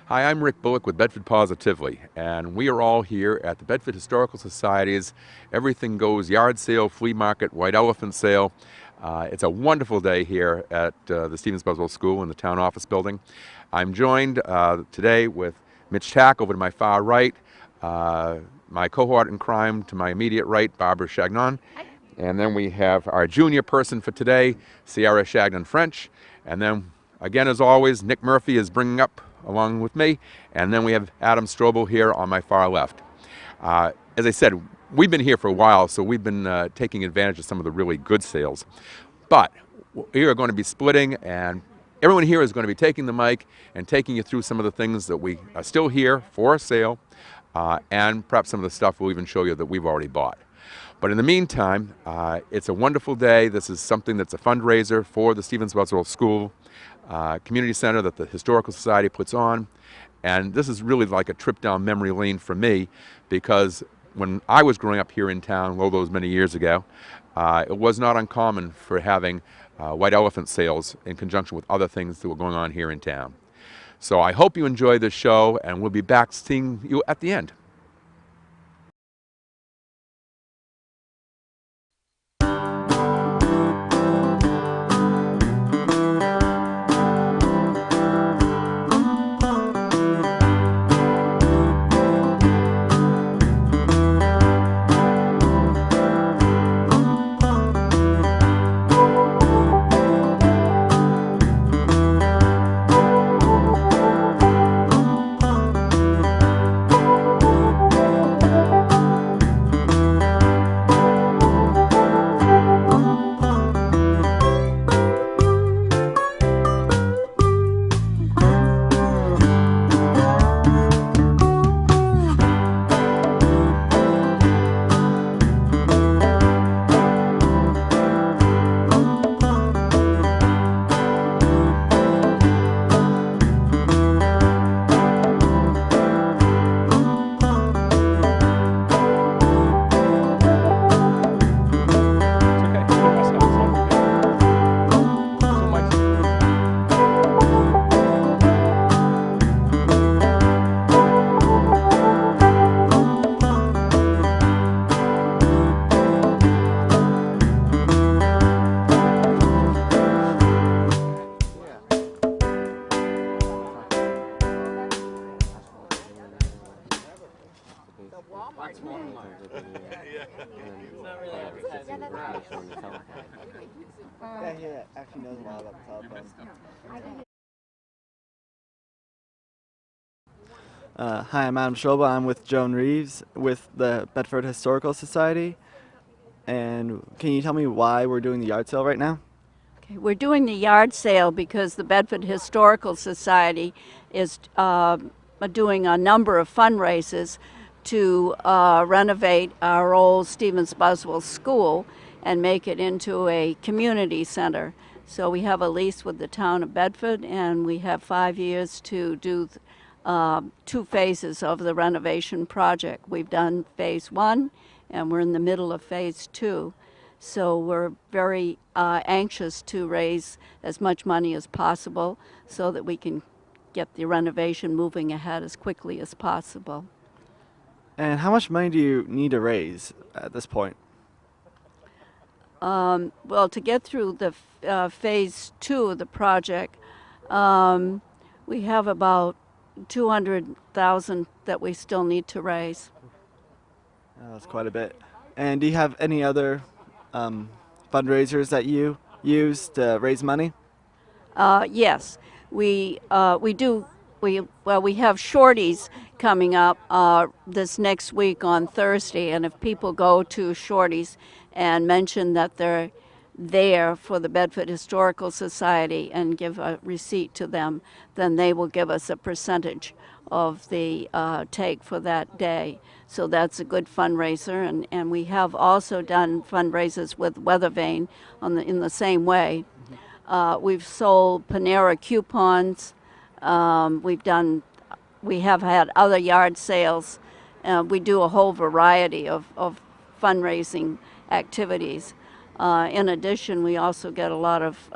Hi, I'm Rick Bullock with Bedford Positively, and we are all here at the Bedford Historical Society's Everything Goes yard sale, flea market, white elephant sale. It's a wonderful day here at the Stevens Buswell School in the town office building. I'm joined today with Mitch Tack over to my far right, my cohort in crime to my immediate right, Barbara Chagnon, and then we have our junior person for today, Sierra Chagnon-French, and then again, as always, Nick Murphy is bringing up along with me, and then we have Adam Stroebel here on my far left. As I said, we've been here for a while, so we've been taking advantage of some of the really good sales. But we are going to be splitting, and everyone here is going to be taking the mic and taking you through some of the things that we are still here for sale, and perhaps some of the stuff we'll even show you that we've already bought. But in the meantime, it's a wonderful day. This is something that's a fundraiser for the Stevens Buswell School Community Center that the Historical Society puts on. And this is really like a trip down memory lane for me, because when I was growing up here in town, all those many years ago, it was not uncommon for having white elephant sales in conjunction with other things that were going on here in town. So I hope you enjoy this show, and we'll be back seeing you at the end. Yeah, he actually knows a lot about the telephone. Hi, I'm Adam Stroebel. I'm with Joan Reeves with the Bedford Historical Society. And can you tell me why we're doing the yard sale right now? Okay, we're doing the yard sale because the Bedford Historical Society is doing a number of fundraisers to renovate our old Stevens Buswell School and make it into a community center. So we have a lease with the town of Bedford, and we have 5 years to do 2 phases of the renovation project. We've done phase 1, and we're in the middle of phase 2. So we're very anxious to raise as much money as possible so that we can get the renovation moving ahead as quickly as possible. And how much money do you need to raise at this point? Well, to get through the phase 2 of the project, we have about $200,000 that we still need to raise. That's quite a bit. And do you have any other fundraisers that you use to raise money? Yes, we do. We have shorties coming up this next week on Thursday, and if people go to shorties and mention that they're there for the Bedford Historical Society and give a receipt to them, then they will give us a percentage of the take for that day. So that's a good fundraiser, and we have also done fundraisers with Weathervane in the same way. We've sold Panera coupons. We have had other yard sales. We do a whole variety of fundraising activities. In addition, we also get a lot of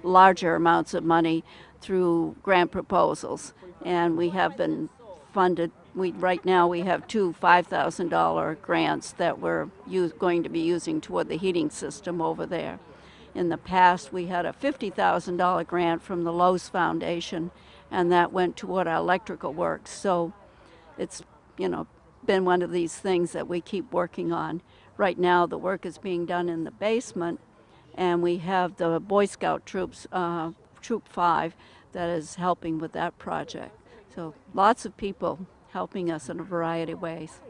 larger amounts of money through grant proposals, and we have been funded. Right now we have two $5,000 grants that we're going to be using toward the heating system over there. In the past, we had a $50,000 grant from the Lowe's Foundation, and that went toward our electrical work. So it's, been one of these things that we keep working on. Right now, the work is being done in the basement, and we have the Boy Scout troops, Troop 5, that is helping with that project. So lots of people helping us in a variety of ways.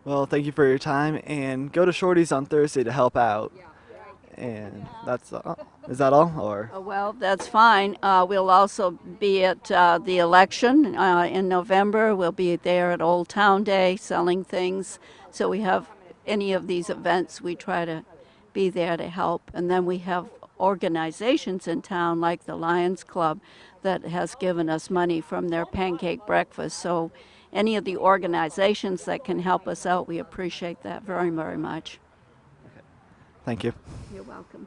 Well, thank you for your time, and go to Shorty's on Thursday to help out. And that's all. Is that all, or? Well, that's fine. We'll also be at the election in November. We'll be there at Old Town Day selling things. So we have any of these events, we try to be there to help. And then we have organizations in town like the Lions Club that has given us money from their pancake breakfast. So any of the organizations that can help us out, we appreciate that very, very much. Thank you. You're welcome.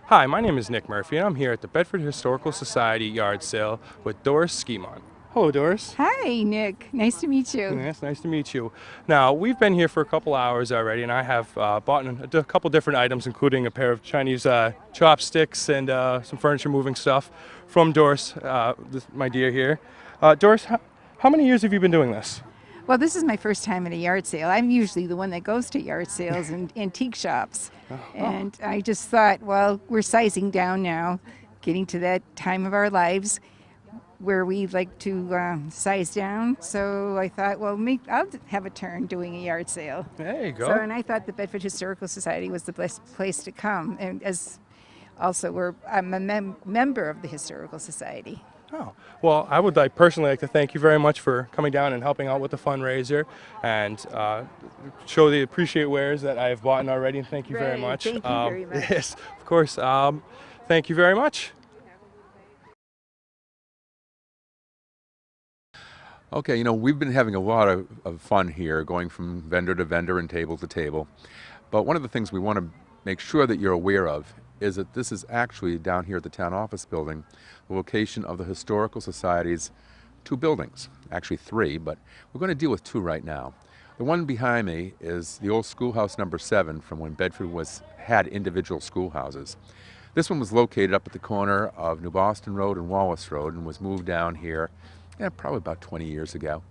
Hi, my name is Nick Murphy, and I'm here at the Bedford Historical Society yard sale with Doris Skimon. Hello, Doris. Hi, Nick. Nice to meet you. Yes, nice to meet you. Now, we've been here for a couple hours already, and I have bought a couple different items, including a pair of Chinese chopsticks and some furniture moving stuff from Doris, my dear here. Doris, how many years have you been doing this? Well, this is my first time at a yard sale. I'm usually the one that goes to yard sales and antique shops. And I just thought, well, we're sizing down now, getting to that time of our lives where we like to size down. So I thought, well, I'll have a turn doing a yard sale. There you go. And I thought the Bedford Historical Society was the best place to come. And as also, I'm a member of the Historical Society. Oh, well, I would personally like to thank you very much for coming down and helping out with the fundraiser and show the appreciate wares that I've bought already, and thank you very much. Thank you very much. Yes, of course. Thank you very much. Okay, we've been having a lot of fun here, going from vendor to vendor and table to table. But one of the things we want to make sure that you're aware of is that this is actually down here at the town office building, the location of the Historical Society's two buildings, actually three, but we're going to deal with two right now. The one behind me is the old schoolhouse number 7 from when Bedford had individual schoolhouses. This one was located up at the corner of New Boston Road and Wallace Road and was moved down here probably about 20 years ago.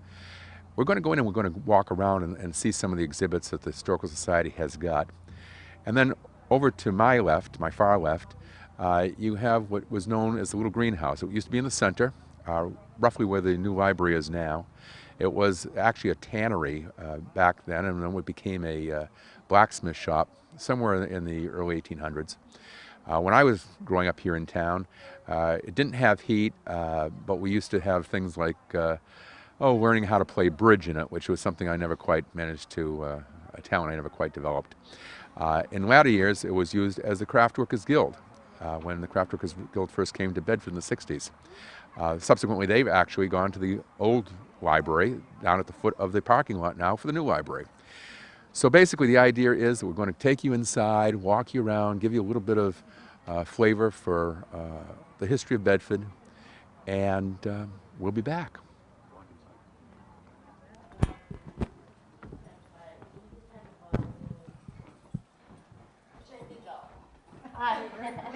We're going to go in and we're going to walk around and see some of the exhibits that the Historical Society has got. And then over to my left, my far left, you have what was known as the little greenhouse. It used to be in the center, roughly where the new library is now. It was actually a tannery back then, and then it became a blacksmith shop somewhere in the early 1800s. When I was growing up here in town, it didn't have heat, but we used to have things like learning how to play bridge in it, which was something I never quite managed to, a talent I never quite developed. In latter years, it was used as the Craftworkers Guild when the Craftworkers Guild first came to Bedford in the 60s. Subsequently, they've actually gone to the old library down at the foot of the parking lot now for the new library. So basically the idea is that we're going to take you inside, walk you around, give you a little bit of flavor for the history of Bedford, and we'll be back.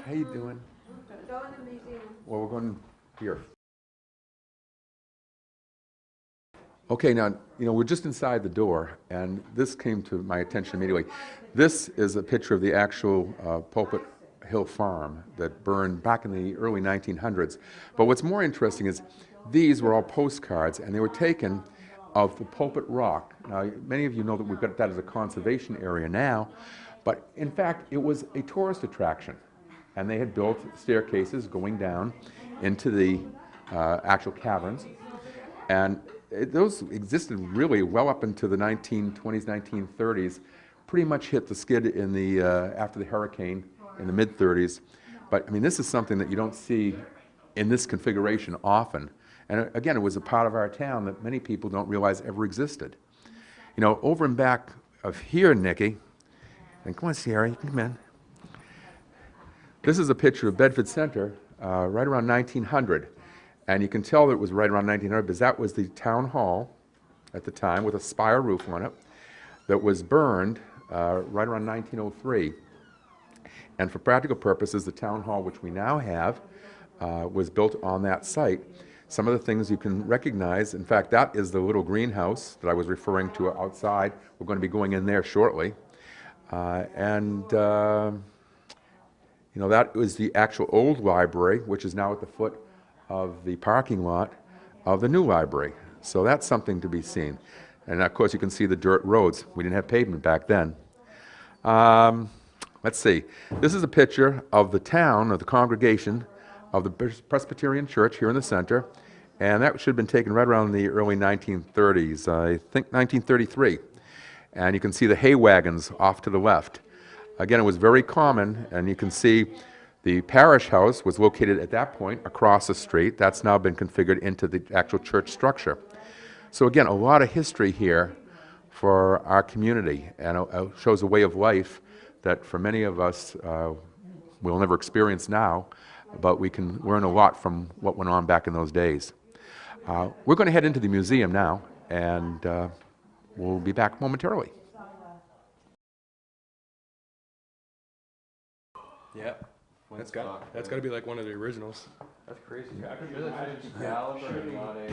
How you doing? Go in the museum. Well, we're going here. Okay, now, we're just inside the door, and this came to my attention immediately. This is a picture of the actual Pulpit Hill farm that burned back in the early 1900s. But what's more interesting is these were all postcards, and they were taken of the Pulpit Rock. Now, many of you know that we've got that as a conservation area now, but in fact, it was a tourist attraction. And they had built staircases going down into the actual caverns. And those existed really well up into the 1920s, 1930s, pretty much hit the skid in the, after the hurricane in the mid-30s. But I mean, this is something that you don't see in this configuration often. And again, it was a part of our town that many people don't realize ever existed. Over and back of here, Nikki, and come on, Sierra, you can come in. This is a picture of Bedford Center right around 1900. And you can tell that it was right around 1900 because that was the town hall at the time with a spire roof on it that was burned right around 1903. And for practical purposes, the town hall, which we now have, was built on that site. Some of the things you can recognize, in fact, that is the little greenhouse that I was referring to outside. We're going to be going in there shortly. That was the actual old library, which is now at the foot of the parking lot of the new library. So that's something to be seen. And of course, you can see the dirt roads. We didn't have pavement back then. Let's see. This is a picture of the town, of the congregation of the Presbyterian Church here in the center. And that should have been taken right around the early 1930s, I think 1933. And you can see the hay wagons off to the left. Again, it was very common, and you can see the parish house was located at that point across the street. That's now been configured into the actual church structure. So again, a lot of history here for our community, and it shows a way of life that for many of us we'll never experience now, but we can learn a lot from what went on back in those days. We're going to head into the museum now, and we'll be back momentarily. Yeah, that's got to be like one of the originals. That's crazy. I couldn't imagine caliber and not a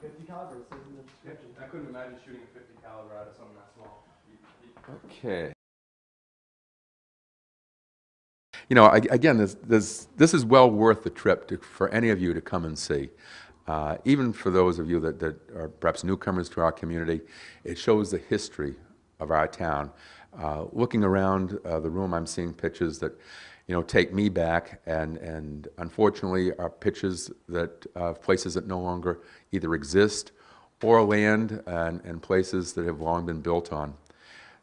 50 caliber is in the description. I couldn't imagine shooting a 50 caliber out of something that small. Okay. Again, this is well worth the trip for any of you to come and see. Even for those of you that are perhaps newcomers to our community, it shows the history of our town. Looking around the room, I'm seeing pictures that take me back, and unfortunately are pictures that places that no longer either exist or land and places that have long been built on.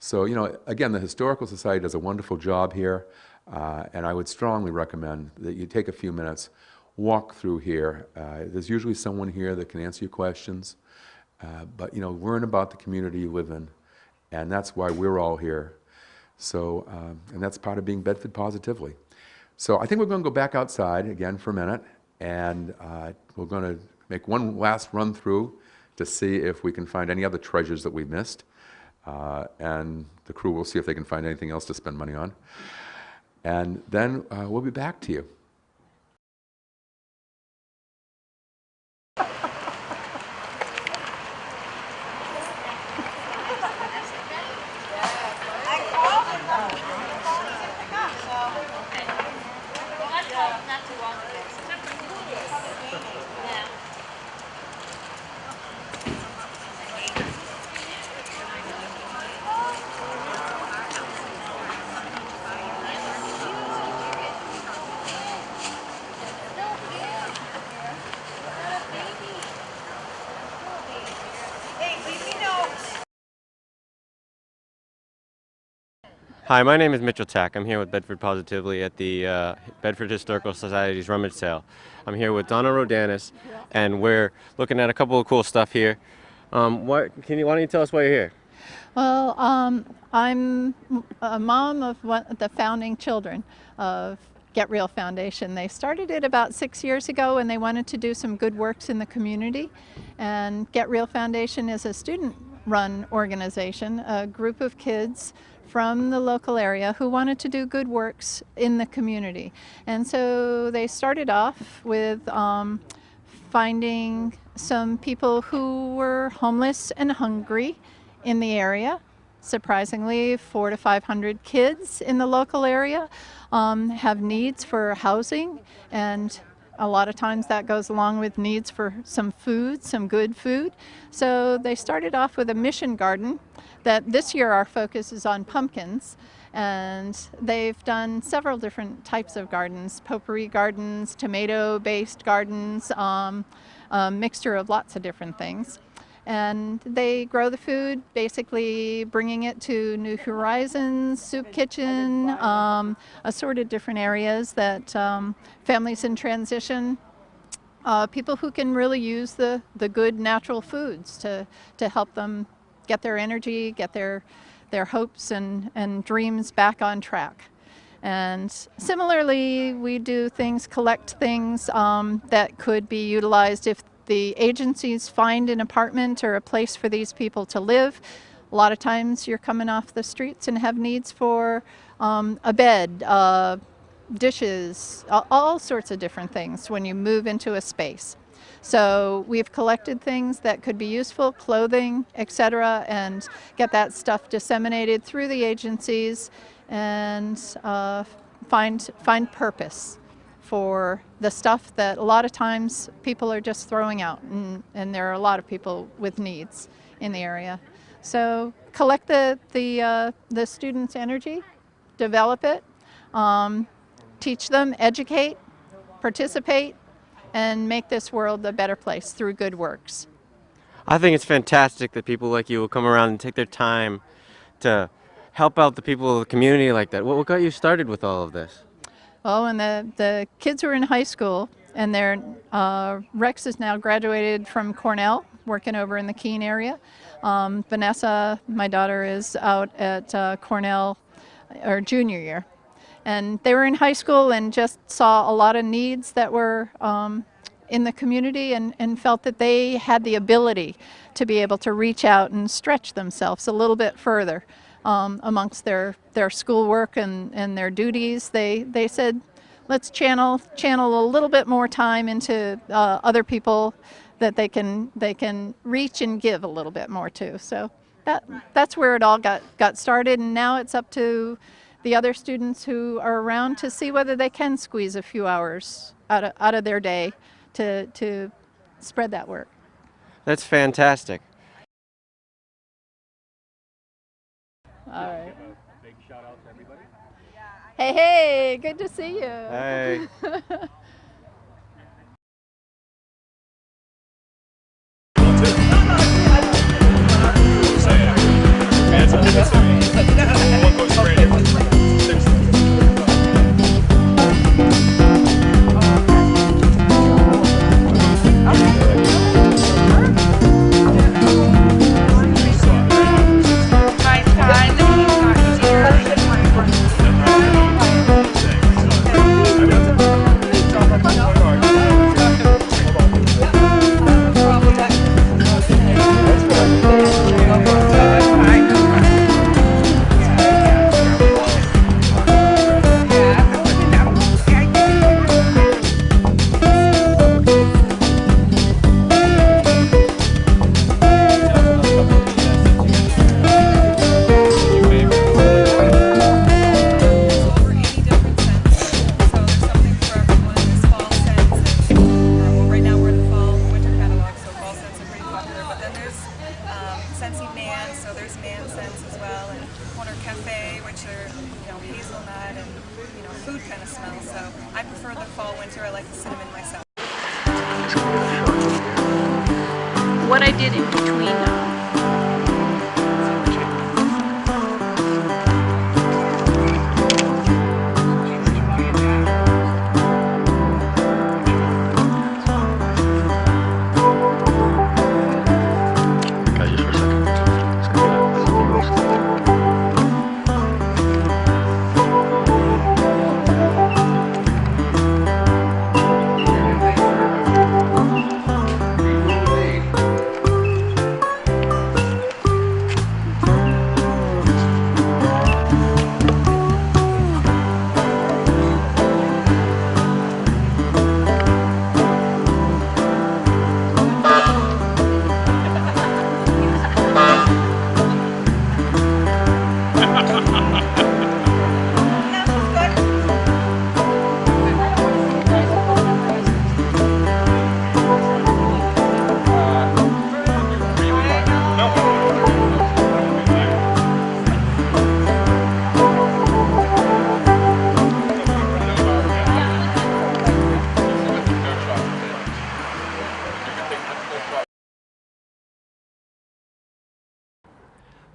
So again, the Historical Society does a wonderful job here, and I would strongly recommend that you take a few minutes, walk through here. There's usually someone here that can answer your questions, but learn about the community you live in, and that's why we're all here. So, and that's part of being Bedford positively. So I think we're going to go back outside again for a minute, and we're going to make one last run through to see if we can find any other treasures that we missed. and the crew will see if they can find anything else to spend money on. And then we'll be back to you. Hi, my name is Mitchell Tack. I'm here with Bedford Positively at the Bedford Historical Society's rummage sale. I'm here with Donna Rodanis, and we're looking at a couple of cool stuff here. Why don't you tell us why you're here? Well, I'm a mom of the founding children of Get Real Foundation. They started it about 6 years ago, and they wanted to do some good works in the community. And Get Real Foundation is a student-run organization, a group of kids from the local area who wanted to do good works in the community. And so they started off with finding some people who were homeless and hungry in the area. Surprisingly, 400 to 500 kids in the local area have needs for housing, and a lot of times that goes along with needs for some food, some good food. So they started off with a mission garden that this year our focus is on pumpkins, and they've done several different types of gardens, potpourri gardens, tomato-based gardens, a mixture of lots of different things. And they grow the food, basically bringing it to New Horizons, Soup Kitchen, assorted different areas that families in transition, people who can really use the good natural foods to help them get their energy, get their hopes and dreams back on track. And similarly, we do things, collect things that could be utilized if the agencies find an apartment or a place for these people to live. A lot of times you're coming off the streets and have needs for a bed, dishes, all sorts of different things when you move into a space. So we've collected things that could be useful, clothing, etc., and get that stuff disseminated through the agencies and find purpose for the stuff that a lot of times people are just throwing out, and there are a lot of people with needs in the area. So collect the students' energy, develop it, teach them, educate, participate, and make this world a better place through good works. I think it's fantastic that people like you will come around and take their time to help out the people of the community like that. What got you started with all of this? Well, when the kids were in high school, and Rex is now graduated from Cornell, working over in the Keene area. Vanessa, my daughter, is out at Cornell, her junior year. And they were in high school and just saw a lot of needs that were in the community, and felt that they had the ability to be able to reach out and stretch themselves a little bit further. Amongst their schoolwork and their duties, they said, let's channel a little bit more time into other people that they can reach and give a little bit more to. So that's where it all got started, and now it's up to the other students who are around to see whether they can squeeze a few hours out of their day to spread that work. That's fantastic. All right. Big shout out to everybody. Hey, good to see you. Hey. richer, hazelnut and food kind of smell. So I prefer the fall winter. I like the cinnamon myself. What I did in between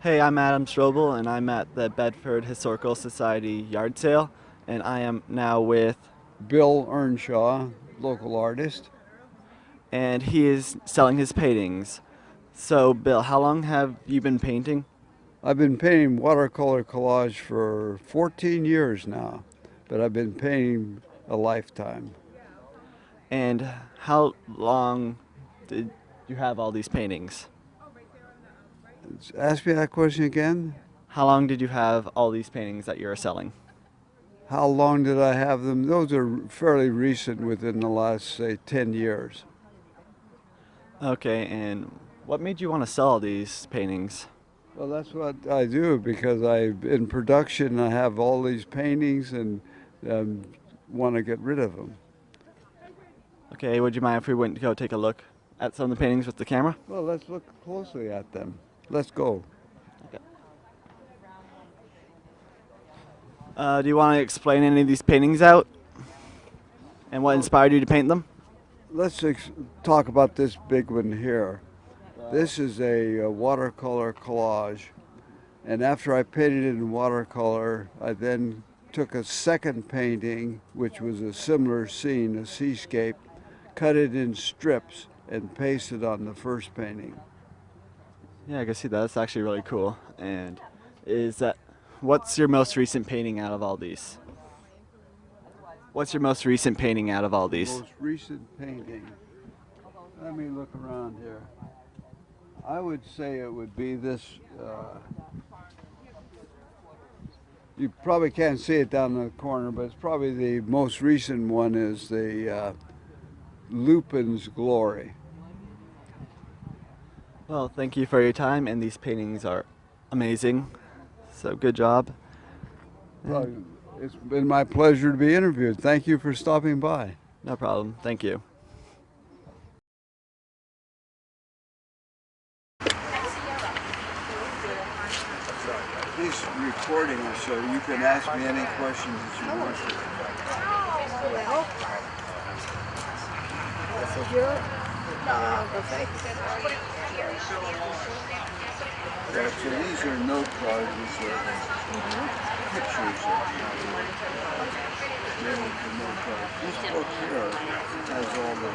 Hey, I'm Adam Stroebel, and I'm at the Bedford Historical Society yard sale, and I am now with, Bill Earnshaw, local artist. and he is selling his paintings. So, Bill, how long have you been painting? I've been painting watercolor collage for 14 years now, but I've been painting a lifetime. And how long did you have all these paintings? Ask me that question again. How long did you have all these paintings that you're selling? How long did I have them? Those are fairly recent, within the last, say, 10 years. Okay, and what made you want to sell all these paintings? Well, that's what I do, because in production I have all these paintings and want to get rid of them. Okay, would you mind if we went to go take a look at some of the paintings with the camera? Well, let's look closely at them. Let's go. Okay. Do you want to explain any of these paintings out? And what inspired you to paint them? Let's talk about this big one here. This is a watercolor collage, and after I painted it in watercolor, I then took a second painting, which was a similar scene, a seascape, cut it in strips, and pasted on the first painting. Yeah, I can see that. That's actually really cool. And what's your most recent painting out of all these? What's your most recent painting out of all these? Most recent painting. Let me look around here. I would say it would be this. You probably can't see it down in the corner, but it's probably the most recent one is the Lupin's Glory. Well, thank you for your time, and these paintings are amazing. So good job. Well, it's been my pleasure to be interviewed. Thank you for stopping by. No problem. Thank you. He's recording us, so you can ask me any questions that you want to. Well, this is your photography. Yeah, so these are note cards, these are pictures of the note cards. This book here has all the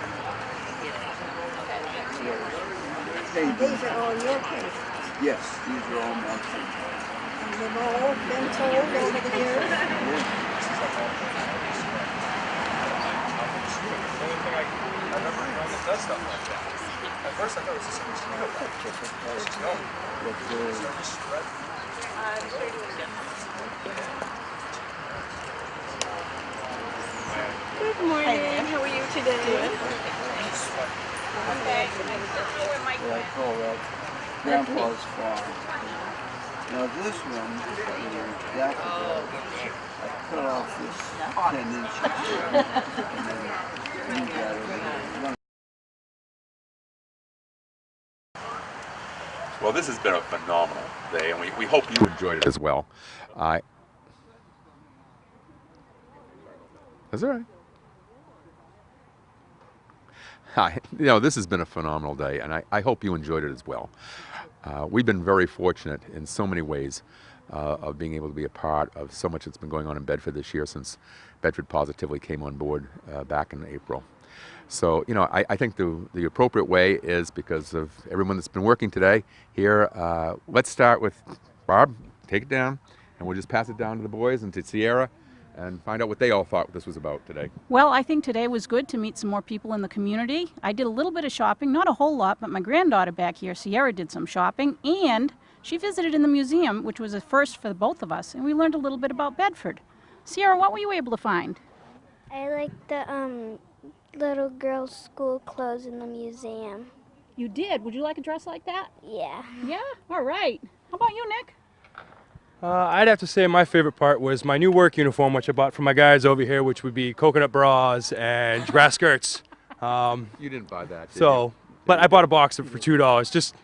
pages. These are all your pages. Yes, these are all my pages. And they've all been sold over the years. At first I thought it was just Good morning. How are you today? Good. Okay. What I call that Grandpa's Farm. Now this one is daffodil. I cut off this 10 inches and then moved that over there. Well, this has been a phenomenal day, and we hope you enjoyed it as well. That's all right. Hi. You know, this has been a phenomenal day, and I hope you enjoyed it as well. We've been very fortunate in so many ways of being able to be a part of so much that's been going on in Bedford this year since Bedford Positively came on board back in April. So, you know, I think the appropriate way is, because of everyone that's been working today here, let's start with Barb. Take it down, and we'll just pass it down to the boys and to Sierra and find out what they all thought this was about today. Well, I think today was good to meet some more people in the community. I did a little bit of shopping, not a whole lot, but my granddaughter back here, Sierra, did some shopping, and she visited in the museum, which was a first for both of us, and we learned a little bit about Bedford. Sierra, what were you able to find? I like the little girls' school clothes in the museum. You did? Would you like a dress like that? Yeah. Yeah? All right. How about you, Nick? I'd have to say my favorite part was my new work uniform, which I bought for my guys over here, which would be coconut bras and grass skirts. You didn't buy that, did so, you? But I bought a box of it for $2. Just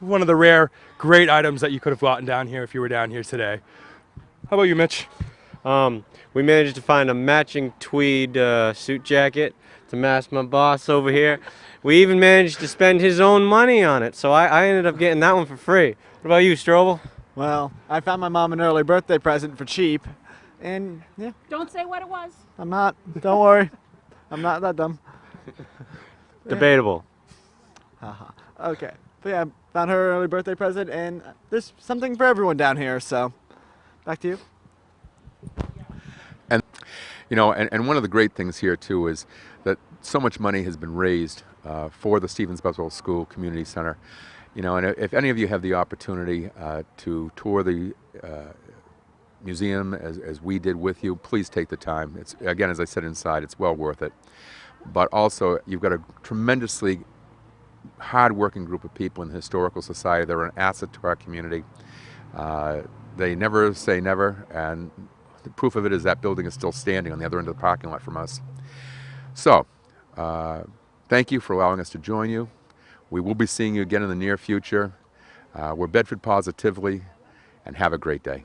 one of the rare, great items that you could have gotten down here if you were down here today. How about you, Mitch? We managed to find a matching tweed suit jacket to match my boss over here. We even managed to spend his own money on it, so I ended up getting that one for free. What about you, Stroebel? Well, I found my mom an early birthday present for cheap, and yeah. Don't say what it was. I'm not. Don't worry. I'm not that dumb. Debatable. Haha. Okay. But yeah, found her early birthday present, and there's something for everyone down here, so back to you. And, you know, and one of the great things here, too, is that so much money has been raised for the Stevens Buzzell School Community Center. You know, and if any of you have the opportunity to tour the museum as we did with you, please take the time. It's, again, as I said inside, it's well worth it. But also, you've got a tremendously hard-working group of people in the Historical Society. They're an asset to our community. They never say never, and the proof of it is that building is still standing on the other end of the parking lot from us. So, thank you for allowing us to join you. We will be seeing you again in the near future. We're Bedford Positively, and have a great day.